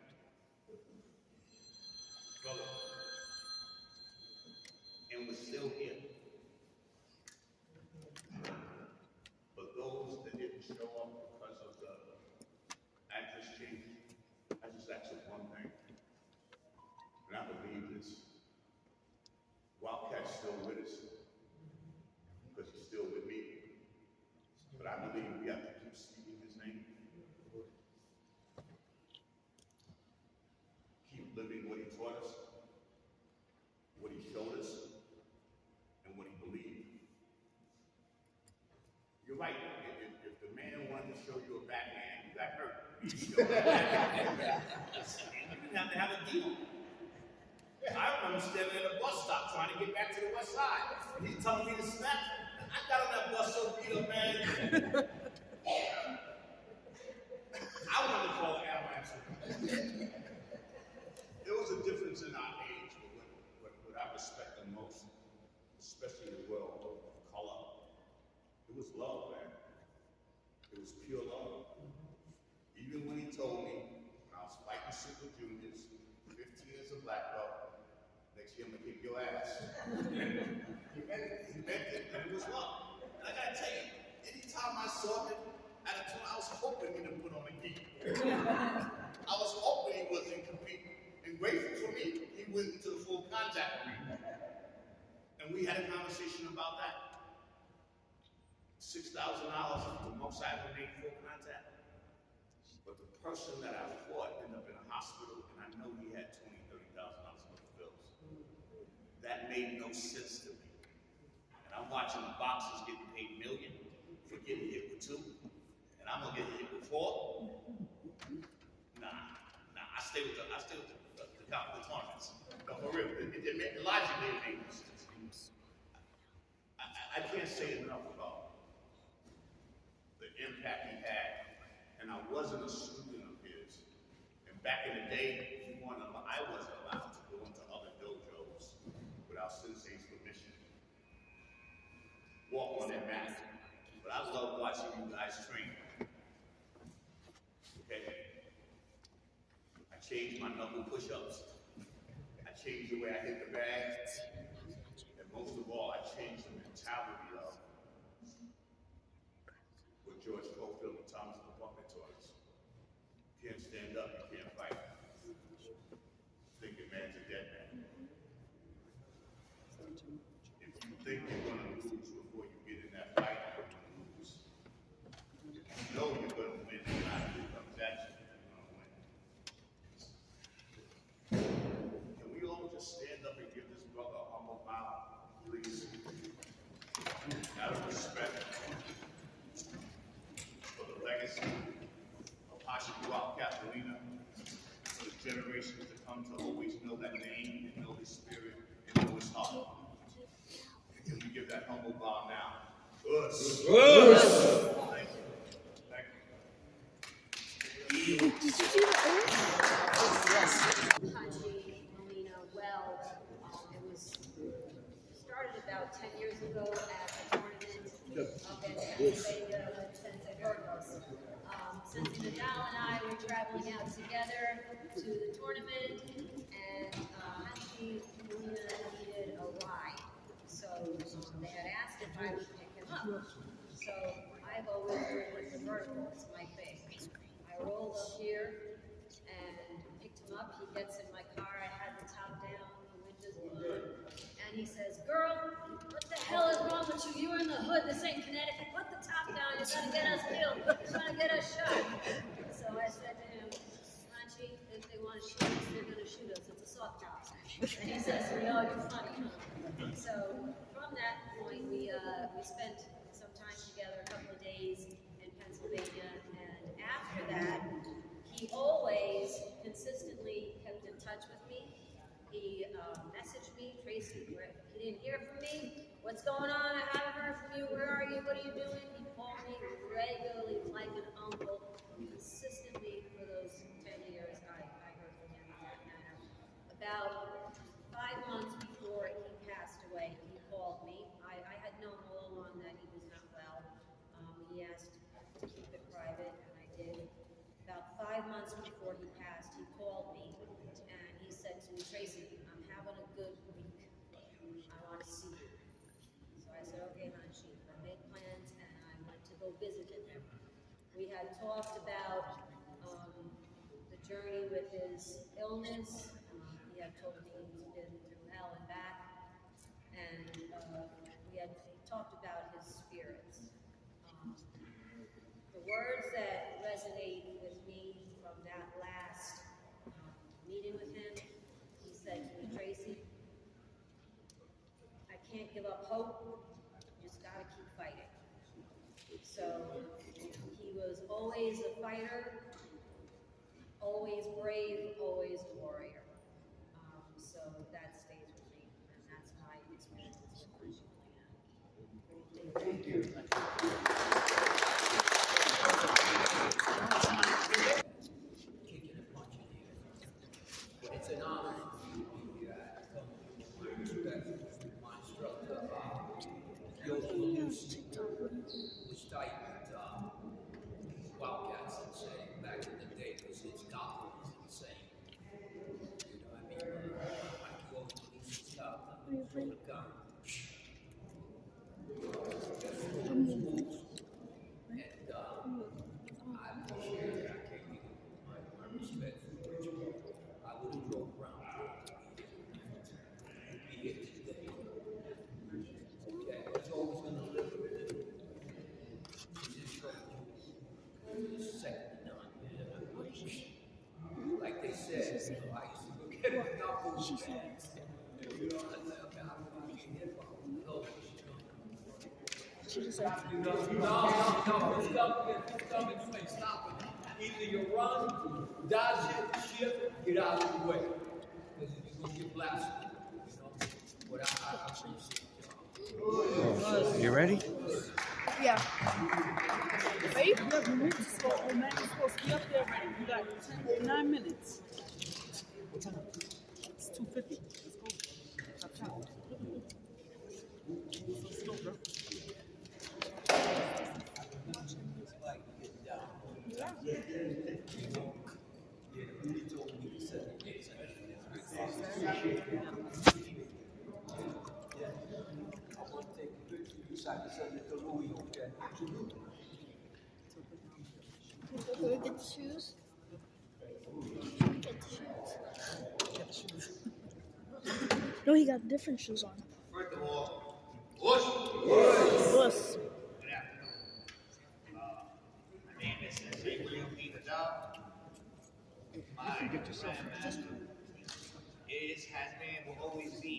brother, and we're still here. But those that didn't show up because of the address change, I just ask them one thing. And I believe this. Wildcat's still with us because he's still with me. But I believe we have to keep speaking his name. Keep living what he taught us, what he showed us, and what he believed. You're right. If the man wanted to show you a backhand, you got hurt. You have to have a deal. I remember standing at a bus stop trying to get back to the west side. And he's telling me to snap. I got on that bus so beat up, man. I wanted to call an ambulance. There was a difference in our age, but what I respect the most, especially in the world of color, it was love, man. It was pure love. Even when he told me, when I was fighting super juniors, 15 as a black belt, next year I'm gonna kick your ass. He meant it, and it was love. And I gotta tell you, anytime I saw him at a tournament, I was hoping he didn't put on a gi. I was hoping he wasn't competing. And grateful for me, he went into the full contact arena. And we had a conversation about that. $6,000 is the most I ever made full contact. But the person that I fought ended up in a hospital, and I know he had $20,000, $30,000 worth of bills. That made no sense to me. And I'm watching boxers getting paid millions for getting hit with 2, and I'm gonna get hit with 4. Nah. I stay with the tournaments. No, for real. Logically, it made no sense. I can't say enough about the impact he had. And I wasn't a student of his. And back in the day, I wasn't allowed to go into other dojos without sensei's permission. Walk on that mat. But I love watching you guys train. changed my knuckle push-ups. I changed the way I hit the bag. And most of all, I changed the mentality of what George Cofield and Thomas Buckner taught us. You can't stand up, you can't fight. Thinking man's a dead man. If you think you're going to lose before you get in that fight, you're going to lose. If you know you're going to win, no matter who comes at you, you're going to win. Can we all just stand up and give this brother a humble bow, please? Out of respect for the legacy of Wildcat Molina, for the generations to come to always know that name and know his spirit and know his heart. Can we give that humble bow now? Us. Thank you. Thank you. Did you see the Wildcat Molina Weld. It was started about 10 years ago at a tournament up in Pennsylvania with Sensei Burgos. Sensei Nadal and I were traveling out together to the tournament, and Wildcat Molina needed a ride. So they had asked if I would pick him up. So I've always driven the vertical, it's my thing. I rolled up here and picked him up. He gets in my car. I had the top down, the windows on, and he says, "Girl, what the hell is wrong with you? You're in the hood. This ain't Connecticut. Put the top down. You're gonna get us killed. You're gonna get us shot." So I said to him, "Manchi, if they want to shoot us, they're gonna shoot us. It's a soft top." And he says to me, "Oh, you're funny." So from that point, we spent some time together, a couple of days in Pennsylvania, and after that, he always consistently kept in touch with me. He messaged me, "Tracy, he didn't hear from me. What's going on? I haven't heard from you. Where are you? What are you doing?" He called me regularly, like an uncle, consistently for those 10 years. I heard from him in that manner. About 5 months before he passed away, he called me. I had known all along that he was not well. He asked to keep it private, and I did. About 5 months before he passed, he called me, and he said to me, "Tracy, I'm having a good week. I want to see you." So I said, "Okay, Manchi." I made plans, and I went to go visit him. We had talked about the journey with his illness. He had told me he's been through hell and back, and we had talked about his spirits. The words that resonate with me from that last meeting with him, he said to me, "Tracy, I can't give up hope, you just gotta keep fighting." So he was always a fighter, always brave, always a warrior. So that stays with me, and that's my experience with Manchi. Thank you. Kicking and punching here. But it's an honor to be here. I come with respect to my instructor, Yogi Lucy, which type Wildcat Sensei back in the day was his doctor was insane. You know, I mean, Yogi Lucy's doctor from the gun. And I appreciate it. I can't give my respect for Richard. I would have drove around to be here today. Okay, it's always going to live with it. It's second to none, man. Like they said, you know, I used to go get my knuckles back. You know, I said, okay, I'm going to get hip hop. No, She just said, no, you ain't stopping. Either you run, dodge it, shift, get out of the way. Because you're going to get blasted. You know, what I appreciate. You ready? yeah. Ready? You have minutes. So, oh man, you're supposed to be up there ready. You got 9 minutes. What time? It's 2:50. Let's go. Chop, chop. Let's go, bro. Like, get down. Yeah, he told me the I want to take a picture of you so I can send it to Louis, okay? Can we get the shoes? Get the shoes. No, he got different shoes on. First of all, Bush. Bus. Good afternoon. My name is Sensei William P. Nadal. My grandmaster is, has been, will always be.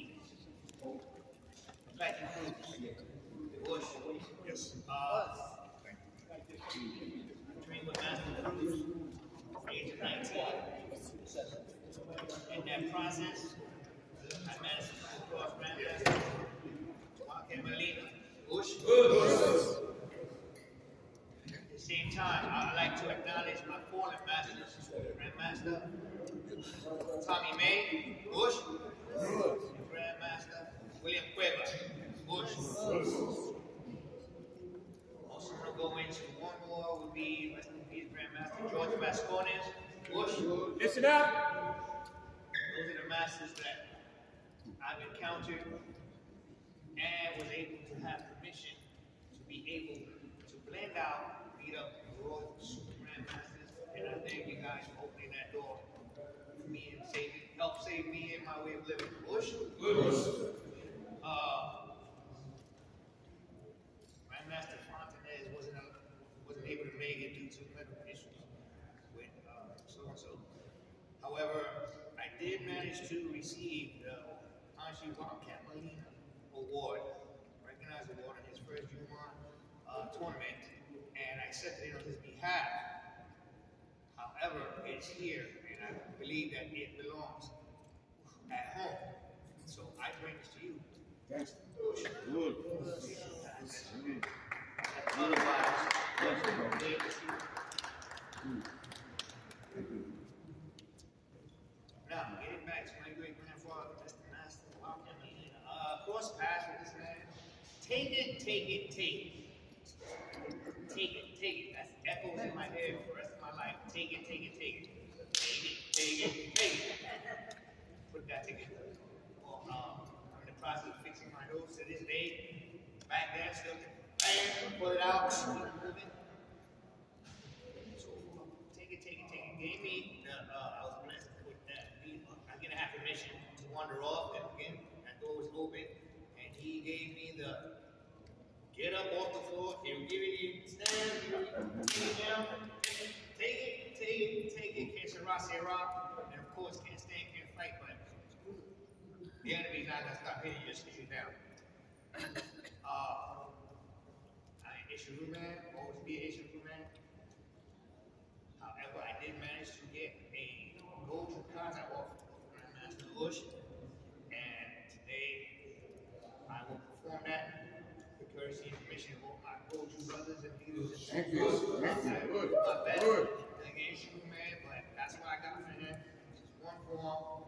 Thank you. Bush. Yes. I trained with Master Cruz at the age of 19. In that process, I managed to cross Grandmaster Wildcat Molina. Bush. At the same time, I would like to acknowledge my fallen masters, Grandmaster Tommy May, Bush, and Grandmaster William Cueva, Bush. Also want to go into one more would be rest in peace, Grandmaster George Vascones, Bush. Listen up. Those are the masters that I've encountered and was able to have permission to be able to blend out, beat up Royal Super Grandmasters, and I thank you guys for opening that door for me and help save me and my way of living. Bush. Grandmaster Fontanez wasn't able to make it due to medical issues with so-and-so. However, I did manage to receive the Wildcat Molina award, recognized award in his first Juma tournament, and I accepted it on his behalf. However, it's here, and I believe that it belongs at home. So I bring this to you. Yes. Good. Now, getting back to my great grandfather, Mr. Master Wildcat Molina. Cross paths with this man. Take it. That echoes in my head for the rest of my life. Take it. Put that together. Well, I'm in the process of fixing my nose to this day. Back there, still bang, pull it out, keep moving. So, take it. Gave me the, I was blessed with that. I'm gonna have permission to wander off, and again, that door was open, and he gave me the get up off the floor, he'll give you stand, take it down, take it, can't say rock, and of course, can't stand, can't fight, but the enemy's not gonna stop hitting you just because you're down. I ain't issue man, always be an issue man. However, I did manage to get a gold Tricana off Grandmaster Bush, and today I will perform that with courtesy and permission of all my gold brothers and leaders. Thank you. Good. I ain't issue man, but that's what I got for him. Just one form,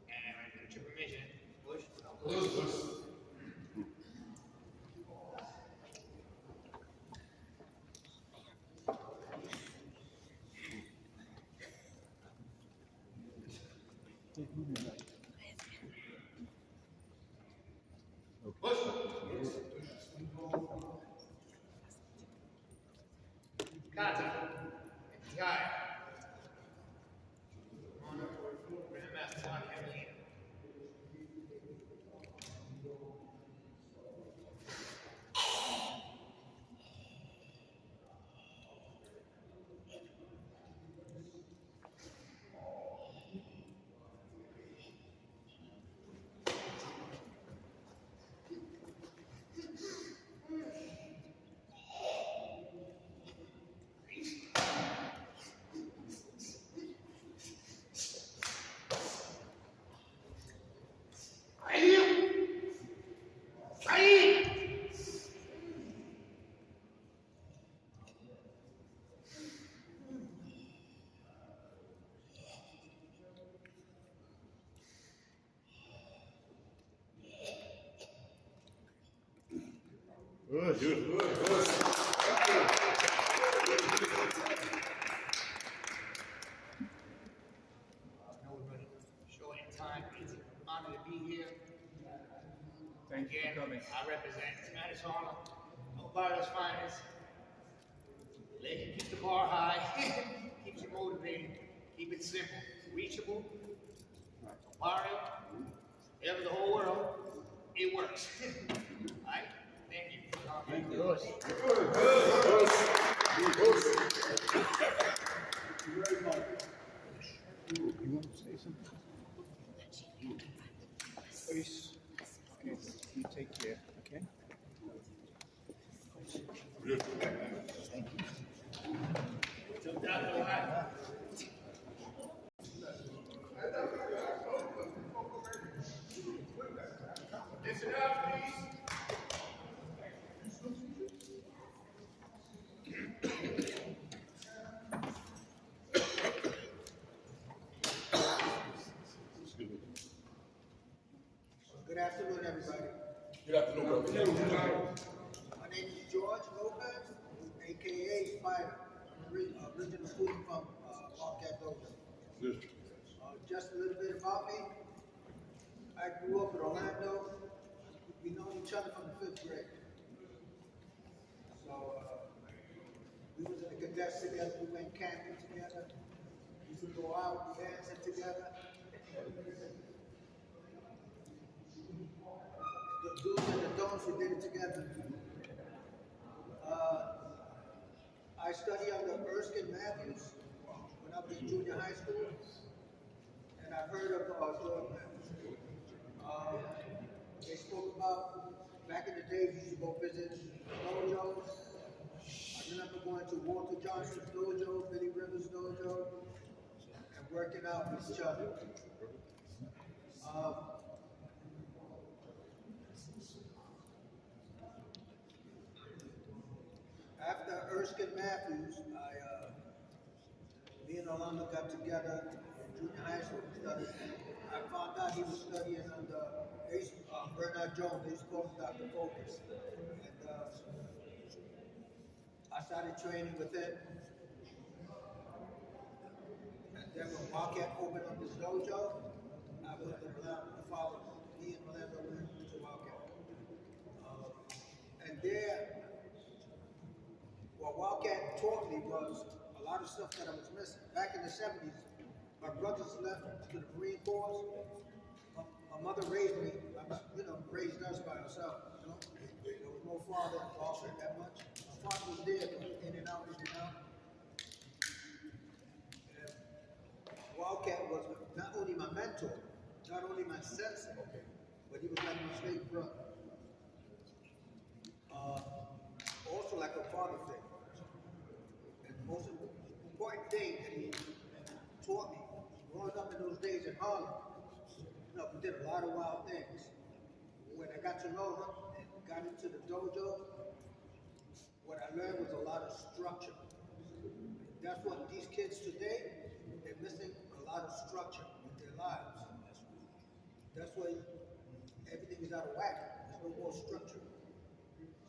and with your permission, Bush. Kata. Guy. Grandmaster Wildcat Molina. represent. Spanish Harlem, Barrios Finest. They keep the bar high, keeps you motivated, keep it simple, reachable, barrio, ever the whole world, it works. Alright? Thank you. Thank you. Very much. You want to say something? Please. Okay, you take care, okay? Thank you. Took down the line. Listen up, please. Good afternoon, everybody. Good afternoon, brother. My name is George Lopez, aka Spider. I'm a original student from Wildcat Molina. Just a little bit about me. I grew up in Orlando. We know each other from the 5th grade. So we was in the cadets together. We went camping together. We used to go out dancing together. The do's and the don'ts, we did it together. I studied under Erskine Matthews when I was in junior high school, and I heard of George Matthews. They spoke about back in the days, we used to go visit dojos. I remember going to Walter Johnson's dojo, Billy Rivers' dojo, and working out with each other. After Erskine Matthews, me and Orlando got together in junior high school. I found out he was studying under Bernard Jones. They used to call him Dr. Focus. And I started training with him. And then when Wildcat opened up his dojo, I went to Orlando. I followed me and Orlando went to Wildcat. And there, what Wildcat taught me was a lot of stuff that I was missing. Back in the 70s, my brothers left to the Marine Corps. My mother raised me, raised us by herself. There was no father involved in that much. My father was there, but in and out, in and out. And Wildcat was not only my mentor, not only my sensei, but he was like my state brother. Also like a father figure. And the most important thing that he taught me, growing up in those days in Harlem, we did a lot of wild things. When I got to know him and got into the dojo, what I learned was a lot of structure. That's what these kids today, they're missing a lot of structure in their lives. That's why everything is out of whack. There's no more structure.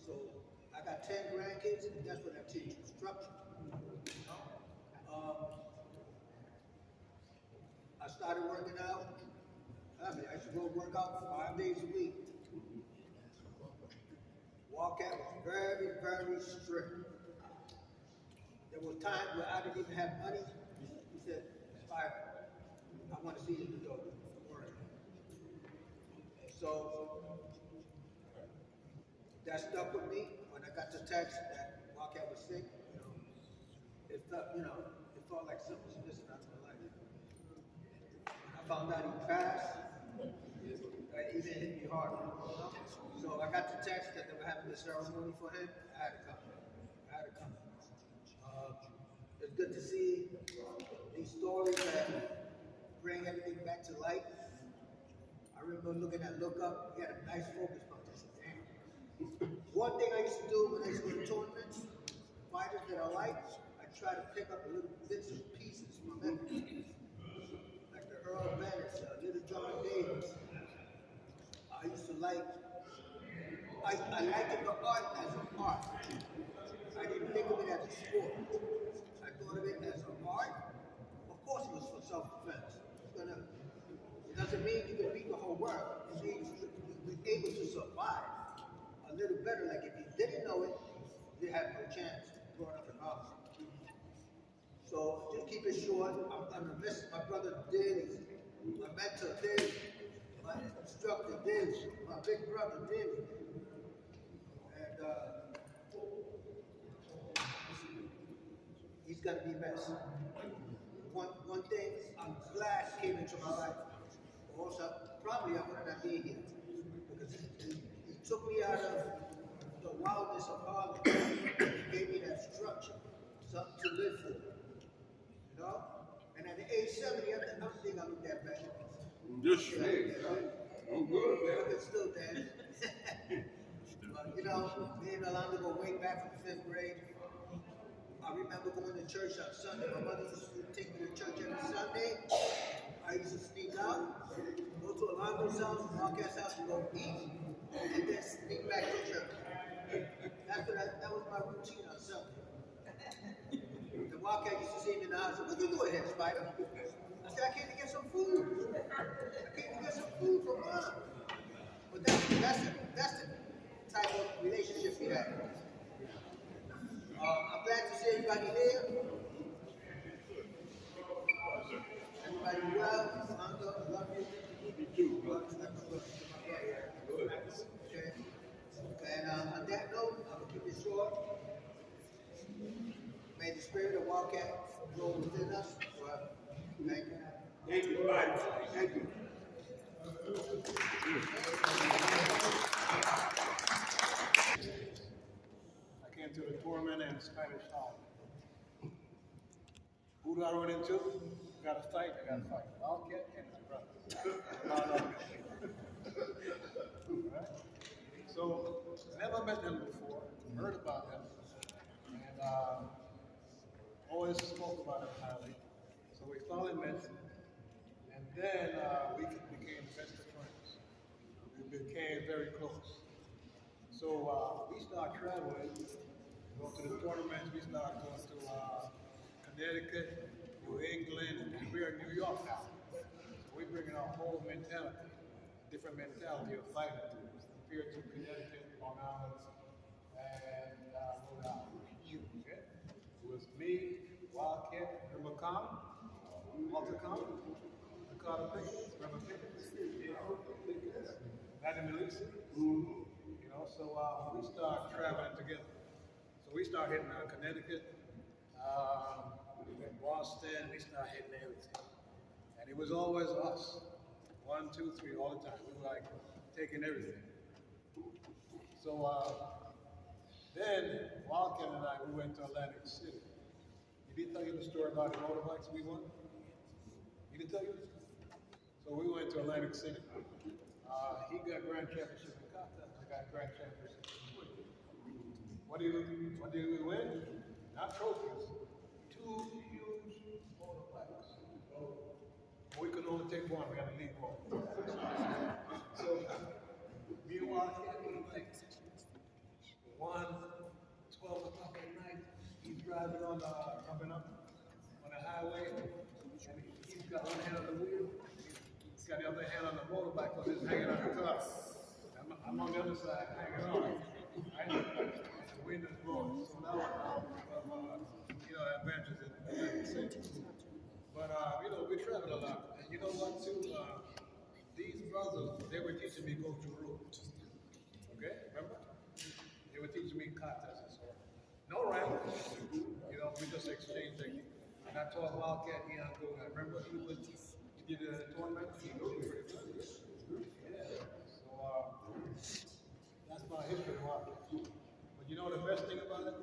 So I got 10 grandkids, and that's what I teach, structure. I started working out. I used to go work out 5 days a week. Wildcat was very, very strict. There were times where I didn't even have money. He said, "Spider, I want to see you in the dojo." So that stuck with me. When I got the text that Wildcat was sick, it felt like something was missing out of my life. When I found out he passed, it even hit me hard. So I got the text that they were having the ceremony for him. I had to come. It's good to see these stories that bring everything back to life. I remember looking at Look Up. He had a nice focus punch. I said, damn. One thing I used to do when I used to go to tournaments, fighters that I liked, I try to pick up a little bits and pieces from them. Like the Earl Bennett, Little John Davis. I used to like, I liked the art as an art. I didn't think of it as a sport. I thought of it as an art. Of course it was for self-defense. It doesn't mean you can beat the whole world. It means you're able to survive. A have no chance growing up in Harlem. So just keep it short. I'm gonna miss my brother Daly, my mentor Daly, my instructor Daly, my big brother Daly. And he's gonna be missed. One thing I'm glad came into my life. Also, probably I would not be here because he took me out of the wildness of Harlem. He gave me that structure, something to live for. You know? And at the age 70, I don't think I look that bad. Just shake. I'm good, I man. can still dance. But, you know, me and Alonzo go way back from the 5th grade. I remember going to church on Sunday. My mother used to take me to church every Sunday. I used to sneak out, go to Alonzo's house, Wildcat's house, and go eat, and then sneak back to church. That was my routine on Sunday. The Wildcat used to see me in the house. What you doing here, Spider? I said, I came to get some food. I came to get some food from Mom. But that's the type of relationship we had. I'm glad to see everybody here. Everybody well. Alonzo, I love you. Me too. Okay. And on that note, I'm gonna keep it short. May the spirit of Wildcat grow within us. Thank you. Thank you, buddy. Thank you. I came to the tournament and Spanish Hall. Who do I run into? Got to fight. I got to fight. Wildcat and his brother. Alright? So, never met them before, heard about them, and always spoke about them highly. So we finally met, and then we became best of friends. We became very close. So we started traveling, going to the tournaments. We started going to Connecticut, New England, and we're in New York now. So we're bringing our whole mentality, different mentality of fighting compared to Connecticut, Long Island, and Rhode Island. Okay? It was me, Wildcat, remember Con? Walter Con? Ricardo Pickens, remember Pickens? Matty Melissa? You know, so we started traveling together. So we started hitting Connecticut, Boston, we started hitting everything. And it was always us. 1, 2, 3, all the time. We were like taking everything. So then Wildcat and I, we went to Atlantic City. He didn't tell you the story about the motorbikes we won? He didn't tell you? So we went to Atlantic City. He got grand championship in kata. I got grand championship. What did we win? Not trophies. 2 huge motorbikes. We could only take one. We had to leave one. So me and Wildcat, we like 12 o'clock at night. He's driving on coming up on the highway, and he's got one hand on the wheel. He's got the other hand on the motorbike because it's hanging on the car. I'm on the other side hanging on. The wind is blowing. So now, adventures in the city. But, we travel a lot. And you know what, too? These brothers, they were teaching me go to road. Okay? Remember? They were teaching me katas and so on. No rank. We just exchanged technique. And I taught Wildcat here on go. I remember he did a tournament. He was pretty good. Yeah. So that's my history of Wildcat. But you know the best thing about it?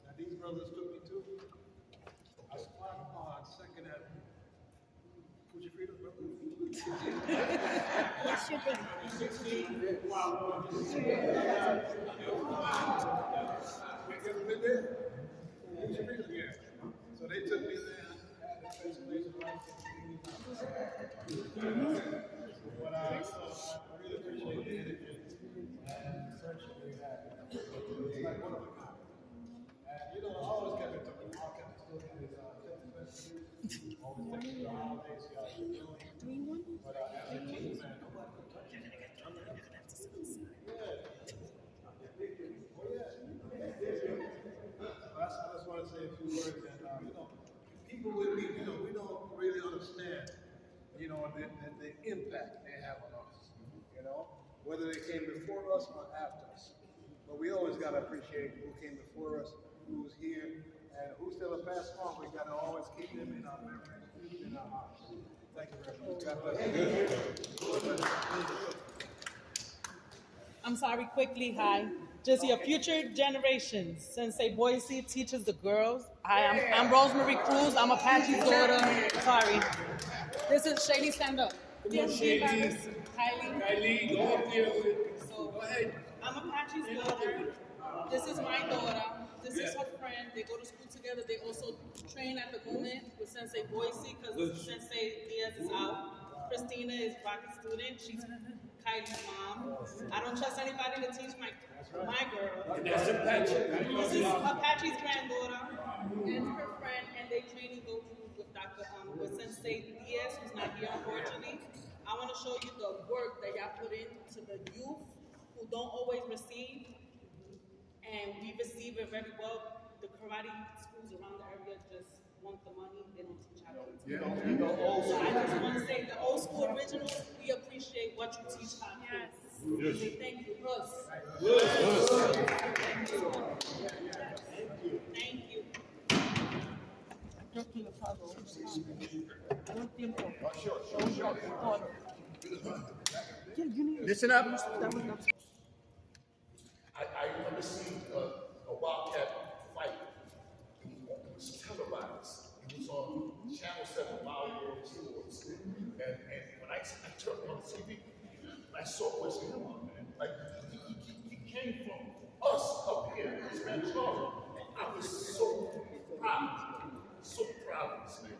That these brothers took me to? I squatted on 2nd Avenue. Fuji Freedom, brother. What's your thing? You ever been there? Fuji Freedom, yeah. So they took me there. I had the best place of life. But I really appreciate the energy and the friendship we had. It's like one of a kind. And I always kept in touch with Wildcat. Still in his always thinking the holidays, but as a team, man, yeah. Oh, yeah. people with me, we don't really understand, the impact they have on us, whether they came before us or after us. But we always got to appreciate who came before us, who's here, and who's still a past on. We got to always keep them in our memories, in our hearts. Thank you very much. God bless you. I'm sorry, quickly, hi. Just your future generations. Sensei Boise teaches the girls. Hi, I'm Rosemary Cruz. I'm Apache's daughter. Sorry. This is Shady, stand up. Shady. Kylie. Go up there. So, Go ahead. I'm Apache's daughter. This is my daughter. This is her friend. They go to school together. They also train at the moment with Sensei Boise because Sensei Diaz is out. Christina is Rocky's student. She's Kylie's mom. I don't trust anybody to teach my girl. And that's Apache. This is Apache's granddaughter and her friend, and they training go through with Sensei Diaz, who's not here unfortunately. I want to show you the work that y'all put into the youth who don't always receive, and we receive it very well. The karate schools around the area just want the money; they don't teach how to teach. So I just want to say, the old school originals, we appreciate what you teach how to do. Yes. Thank you, Russ. Thank you. Listen up. I remember seeing a Wildcat fight. It was televised. It was on Channel 7 Wild World Sports. And when I turned on TV, I saw what's going on, man. Like, he came from us up here, this man Charlie. I was so proud of this man.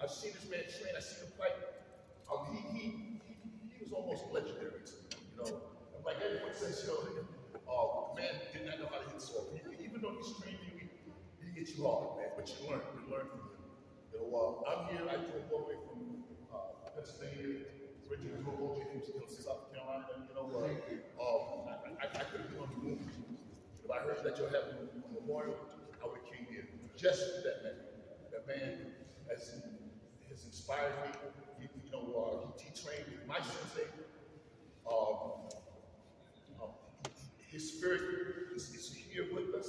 I've seen this man train, I've seen him fight. He was almost legendary to me, Like everyone says, the man did not know how to hit soft. Even though he's trained you, he hits you hard, man. But you learn from him. I'm here, I drove all the way from Pennsylvania, originally drove all the way from South Carolina, I could have been on the moon. If I heard that you're having a memorial, I would have came here. Just for that man. That man has inspired me. He trained with my sensei. His spirit is here with us.